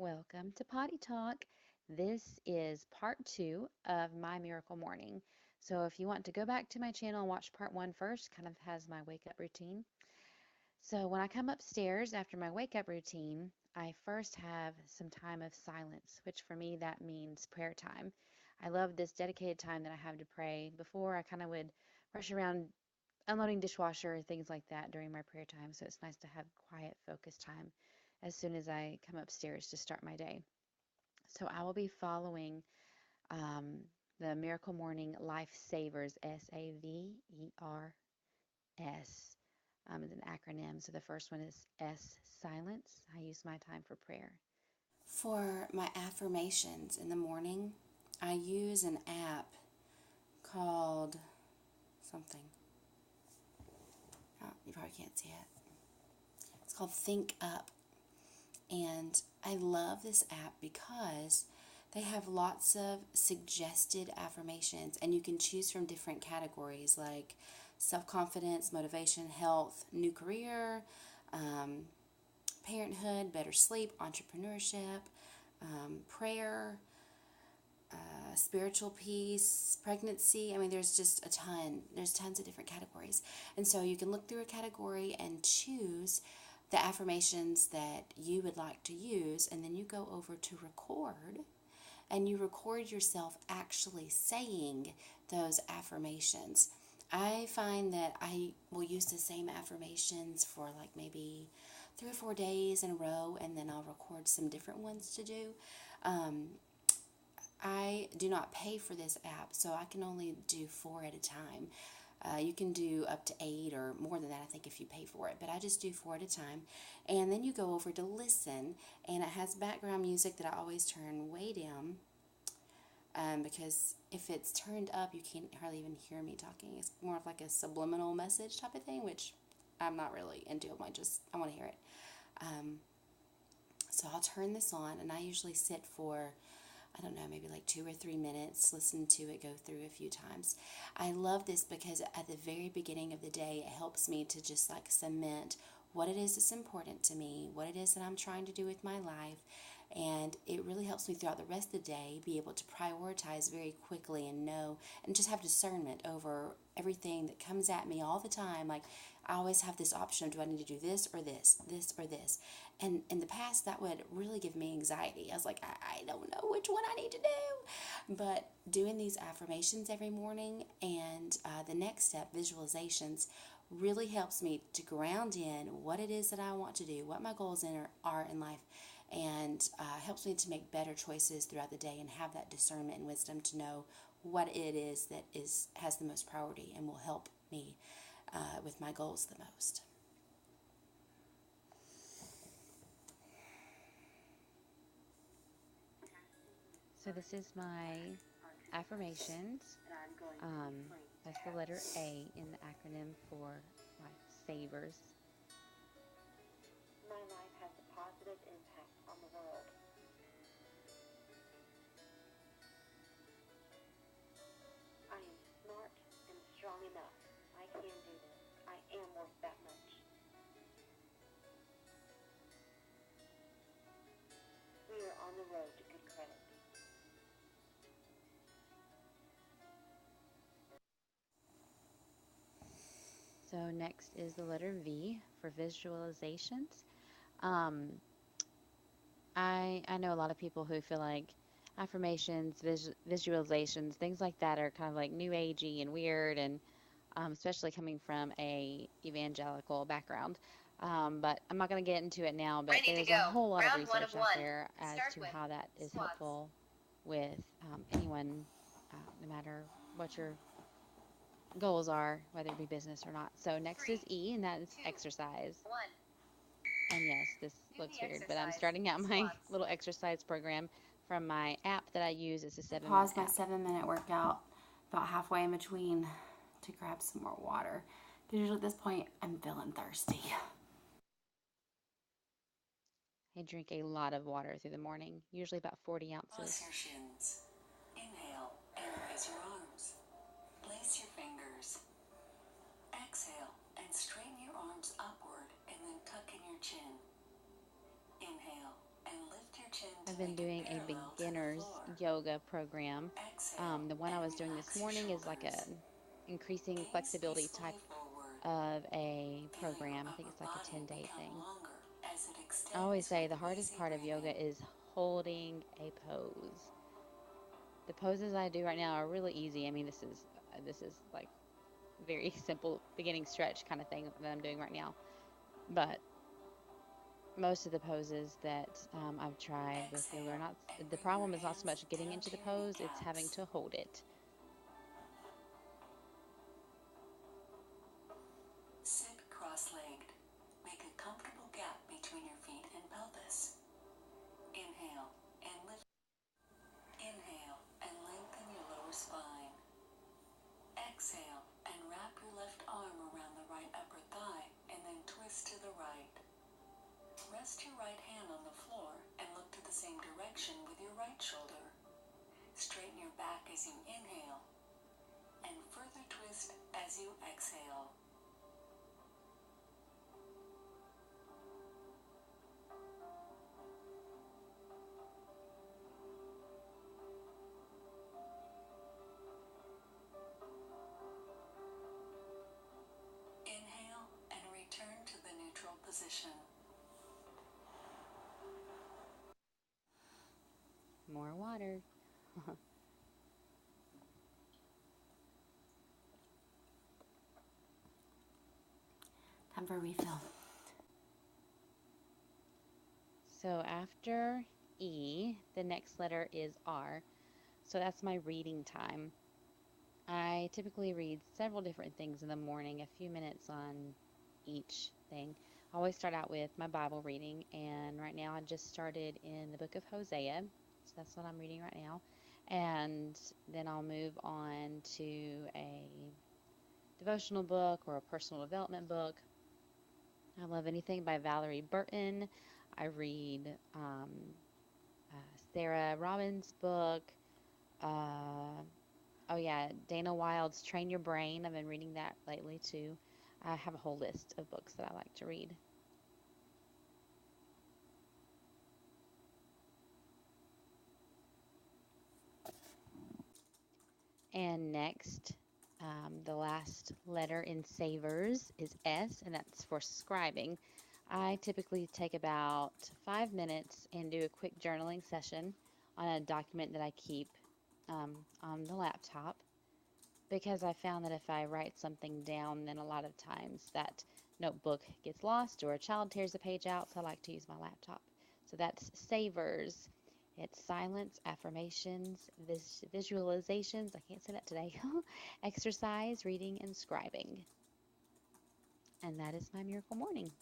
Welcome to Potty Talk. This is part two of my miracle morning. So, if you want to go back to my channel and watch part one first, kind of has my wake up routine. So, when I come upstairs after my wake up routine, I first have some time of silence, which for me that means prayer time. I love this dedicated time that I have to pray. Before, I kind of would rush around unloading dishwasher, things like that during my prayer time. So, it's nice to have quiet, focused time as soon as I come upstairs to start my day. So I will be following um, the Miracle Morning Life Savers, SAVERS. Is an acronym. So the first one is S, silence. I use my time for prayer. For my affirmations in the morning, I use an app called something. Oh, you probably can't see it. It's called Think Up. And I love this app because they have lots of suggested affirmations, and you can choose from different categories like self confidence, motivation, health, new career, um, parenthood, better sleep, entrepreneurship, prayer, spiritual peace, pregnancy. I mean, there's just a ton. There's tons of different categories. And so you can look through a category and choose the affirmations that you would like to use, and then you go over to record and you record yourself actually saying those affirmations. I find that I will use the same affirmations for like maybe 3 or 4 days in a row, and then I'll record some different ones to do. Um, I do not pay for this app, so I can only do 4 at a time. You can do up to 8 or more than that, I think, if you pay for it, but I just do 4 at a time. And then you go over to listen, and it has background music that I always turn way down, because if it's turned up, you can't hardly even hear me talking. It's more of like a subliminal message type of thing, which I'm not really into. I want to hear it. Um, so I'll turn this on, and I usually sit for, I don't know, maybe like 2 or 3 minutes, listen to it go through a few times. I love this because at the very beginning of the day, it helps me to just like cement what it is that's important to me, what it is that I'm trying to do with my life. And it really helps me throughout the rest of the day be able to prioritize very quickly and know and just have discernment over everything that comes at me all the time. Like, I always have this option of, do I need to do this or this or this? And in the past, that would really give me anxiety. I was like, I don't know which one I need to do. But doing these affirmations every morning and the next step, visualizations, really helps me to ground in what it is that I want to do, what my goals are in life, and helps me to make better choices throughout the day and have that discernment and wisdom to know what it is that has the most priority and will help me with my goals the most. So this is my affirmations. Um, that's the letter A in the acronym for Life Savers. My life has a positive impact on the world. I am smart and strong enough. I can do this. I am worth that much. We are on the road to good credit. So next is the letter V for visualizations. Um, I know a lot of people who feel like affirmations, visualizations, things like that are kind of like new agey and weird, and especially coming from a evangelical background. But I'm not going to get into it now. But Ready to there's a go. whole lot of Round one of research out one. there as Start to with how that is squats. helpful with anyone, no matter what your goals are, whether it be business or not. So next is 3, E, and that is 2, exercise. 1. And yes, this Do looks the weird, but I'm exercise. starting out my Squats. little exercise program from my app that I use. It's a I 7 minute paused my app. 7 minute workout about halfway in between to grab some more water. Because usually at this point, I'm feeling thirsty. I drink a lot of water through the morning, usually about 40 Cross ounces. your shins. Inhale and raise your arms. Place your fingers. Exhale and straighten your arms upward and then tuck in your chin. Inhale and lift your chin I've to been make it doing a parallel to the beginner's floor. yoga program. Exhale The one and I was doing this relax your morning is like a shoulders. increasing Gaze flexibility type peacefully forward. of a Feel your program. I think upper it's like a body 10-day become thing. longer as it I always extends say with the hardest easy part of breathing. yoga is holding a pose. The poses I do right now are really easy. I mean, this is like very simple beginning stretch kind of thing that I'm doing right now. But most of the poses that I've tried with yoga are Exhale not, and the bring your problem is not so hands much getting down into to the your pose, it's having kneecaps. to hold it. Sit cross-legged. Make a comfortable gap between your feet and pelvis. Inhale and lift. Inhale and lengthen your lower spine. Exhale and wrap your left arm around the right upper thigh and then twist to the right. Rest your right hand on the floor and look to the same direction with your right shoulder. Straighten your back as you inhale and further twist as you exhale. Inhale and return to the neutral position. More water. Time for a refill. So after E, the next letter is R. So that's my reading time. I typically read several different things in the morning, a few minutes on each thing. I always start out with my Bible reading, and right now I just started in the book of Hosea. So that's what I'm reading right now. And then I'll move on to a devotional book or a personal development book. I love anything by Valerie Burton. I read Sarah Robbins' book. Oh yeah, Dana Wilde's Train Your Brain. I've been reading that lately too. I have a whole list of books that I like to read. And next, the last letter in Savers is S, and that's for scribing. I typically take about 5 minutes and do a quick journaling session on a document that I keep on the laptop, because I found that if I write something down, then a lot of times that notebook gets lost or a child tears a page out, so I like to use my laptop. So that's Savers. It's silence, affirmations, visualizations, I can't say that today, exercise, reading, and scribing. And that is my miracle morning.